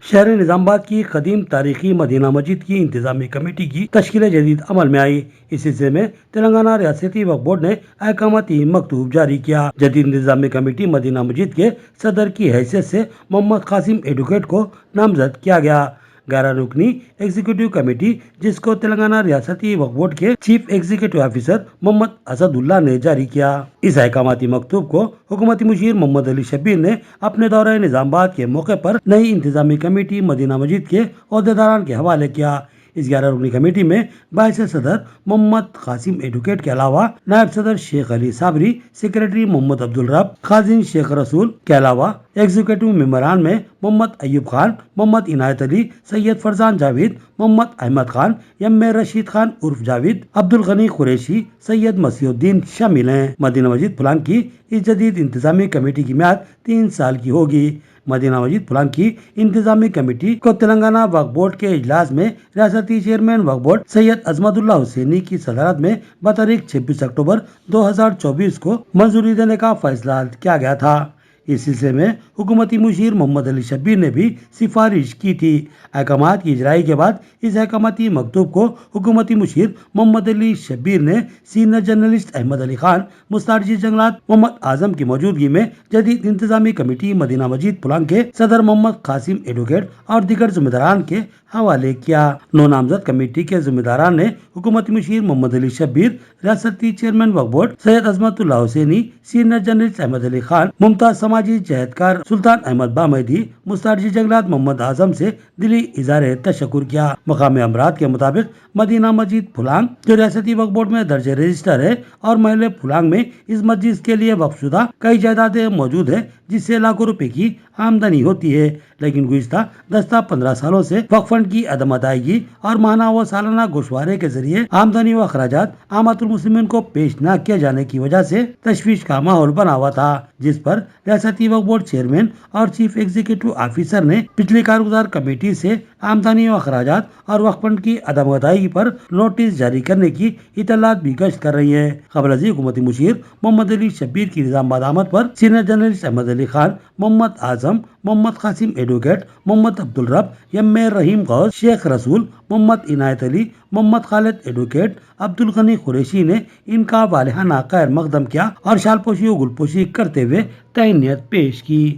شہر نظام آباد کی قدیم تاریخی مدینہ مسجد کی انتظامی کمیٹی کی تشکیل جدید عمل میں آئی۔ اس سلسلے میں تلنگانہ ریاستی وقف بورڈ نے احکاماتی مکتوب جاری کیا۔ جدید انتظامی کمیٹی مدینہ مسجد کے صدر کی حیثیت سے محمد قاسم ایڈوکیٹ کو نامزد کیا گیا۔ 11 رکنی ایگزیکٹو کمیٹی، جس کو تلنگانہ ریاستی وقف بورڈ کے چیف ایگزیکٹو آفیسر محمد اسد اللہ نے جاری کیا۔ اس احکاماتی مکتوب کو حکومتی مشیر محمد علی شبیر نے اپنے دورہ نظام آباد کے موقع پر نئی انتظامی کمیٹی مدینہ مسجد کے عہدیداران کے حوالے کیا۔ اس 11 رکنی کمیٹی میں باعث صدر محمد قاسم ایڈوکیٹ کے علاوہ نائب صدر شیخ علی صابری، سیکریٹری محمد عبدالرب، خازن شیخ رسول کے علاوہ ایگزیکٹو ممبران میں محمد ایوب خان، محمد عنایت علی، سید فرزان جاوید، محمد احمد خان، یم رشید خان عرف جاوید، عبدالغنی قریشی، سید مسیح الدین شامل ہیں۔ مدینہ مسجد پلان کی اس جدید انتظامی کمیٹی کی میعاد 3 سال کی ہوگی۔ مدینہ مسجد پلان کی انتظامی کمیٹی کو تلنگانہ وقف بورڈ کے اجلاس میں ریاستی چیئرمین وقف بورڈ سید عظمت اللہ حسینی کی صدارت میں بتاریخ 26 اکتوبر 2024 کو منظوری دینے کا فیصلہ کیا گیا تھا۔ اس سلسلے میں حکومتی مشیر محمد علی شبیر نے بھی سفارش کی تھی۔ احکامات کی اجرائی کے بعد اس احکاماتی مکتوب کو حکومتی مشیر محمد علی شبیر نے سینئر جرنلسٹ احمد علی خان، مسترجع جنگلات محمد اعظم کی موجودگی میں جدید انتظامی کمیٹی مدینہ مسجد پلان کے صدر محمد قاسم ایڈوکیٹ اور دیگر ذمہ داران کے حوالے کیا۔ 9 نامزد کمیٹی کے ذمہ داران نے حکومتی مشیر محمد علی شبیر، ریاستی چیئرمین وقف بورڈ سید عظمت اللہ حسینی، سینئر جرنلسٹ احمد علی خان، ممتاز سماجی جہدکار سلطان احمد بامدی، مسترجع جنگلات محمد اعظم سے دلی اظہار تشکر کیا۔ مقامی امراض کے مطابق مدینہ مسجد پھلانگ، جو ریاستی وقف بورڈ میں درج رجسٹر ہے، اور محلے پھلانگ میں اس مسجد کے لیے وقف شدہ کئی جائیدادیں موجود ہیں جس سے لاکھوں روپے کی آمدنی ہوتی ہے، لیکن گزشتہ 10-15 سالوں سے وقف فنڈ کی عدم ادائیگی اور ماہانہ و سالانہ گوشوارے کے ذریعے آمدنی و اخراجات عامة المسلمین کو پیش نہ کیے جانے کی وجہ سے تشویش کا ماحول بنا ہوا تھا، جس پر ریاستی وقف بورڈ چیئرمین اور چیف ایگزیکٹو آفیسر نے پچھلی کارگزار کمیٹی سے آمدنی و اخراجات اور وقف فنڈ کی عدم ادائیگی پر نوٹس جاری کرنے کی اطلاعات بھی گشت کر رہی ہے۔ قبل ازیں حکومتی مشیر محمد علی شبیر کی نظام آباد آمد پر سینئر جرنلسٹ احمد علی خان، محمد اعظم، محمد قاسم ایڈوکیٹ، محمد عبدالرب، یم رحیم غوث، شیخ رسول، محمد عنایت علی، محمد خالد ایڈوکیٹ، عبدالغنی قریشی نے ان کا والہانہ خیر مقدم کیا اور شال پوشی و گل پوشی کرتے ہوئے تہنیت پیش کی۔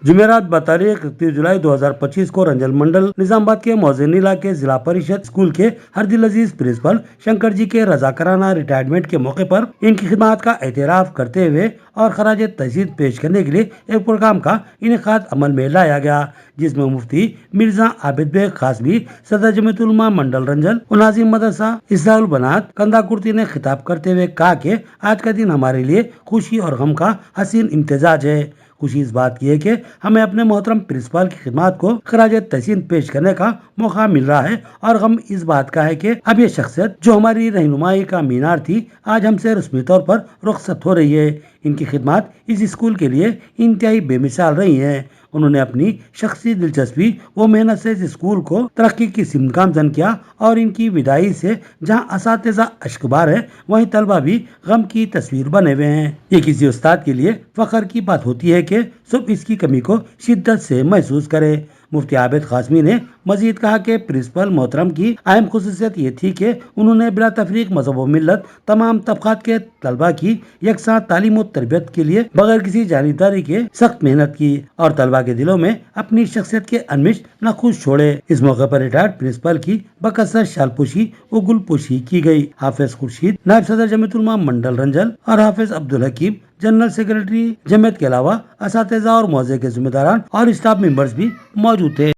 جمعرات بتاریخ 31 جولائی 2025 کو رنجل منڈل نظام آباد کے موزین علاقے ضلع پریشد اسکول کے ہردل عزیز پرنسپل شنکر جی کے رضاکارانہ ریٹائرمنٹ کے موقع پر ان کی خدمات کا اعتراف کرتے ہوئے اور خراج تحسین پیش کرنے کے لیے ایک پروگرام کا انعقاد عمل میں لایا گیا، جس میں مفتی مرزا عابد بیگ قاسمی، صدر جمعیت علماء منڈل رنجل و ناظم مدرسہ اصلاح البنات کندہ کرتی نے خطاب کرتے ہوئے کہا کہ آج کا دن ہمارے لیے خوشی اور غم کا حسین امتزاج ہے۔ خوشی اس بات کی ہے کہ ہمیں اپنے محترم پرنسپل کی خدمات کو خراج تحسین پیش کرنے کا موقع مل رہا ہے، اور غم اس بات کا ہے کہ اب یہ شخصیت جو ہماری رہنمائی کا مینار تھی، آج ہم سے رسمی طور پر رخصت ہو رہی ہے۔ ان کی خدمات اس اسکول کے لیے انتہائی بے مثال رہی ہیں۔ انہوں نے اپنی شخصی دلچسپی و محنت سے اس اسکول کو ترقی کی سمت گامزن کیا، اور ان کی وداعی سے جہاں اساتذہ اشکبار ہیں، وہیں طلبہ بھی غم کی تصویر بنے ہوئے ہیں۔ یہ کسی استاد کے لیے فخر کی بات ہوتی ہے کہ صرف اس کی کمی کو شدت سے محسوس کرے۔ مفتی عابد قاسمی نے مزید کہا کہ پرنسپل محترم کی اہم خصوصیت یہ تھی کہ انہوں نے بلا تفریق مذہب و ملت تمام طبقات کے طلبہ کی یکساں تعلیم و تربیت کے لیے بغیر کسی جانبداری کے سخت محنت کی، اور طلبہ کے دلوں میں اپنی شخصیت کے انمش نقوش چھوڑے۔ اس موقع پر ریٹائرڈ پرنسپل کی بکثرت شال پوشی و گل پوشی کی گئی۔ حافظ خورشید، نائب صدر جمعیت علماء منڈل رنجل، اور حافظ عبدالحکیم، جنرل سیکریٹری جمعیت کے علاوہ اساتذہ اور موضوع کے ذمہ داران اور اسٹاف ممبرز بھی موجود تھے۔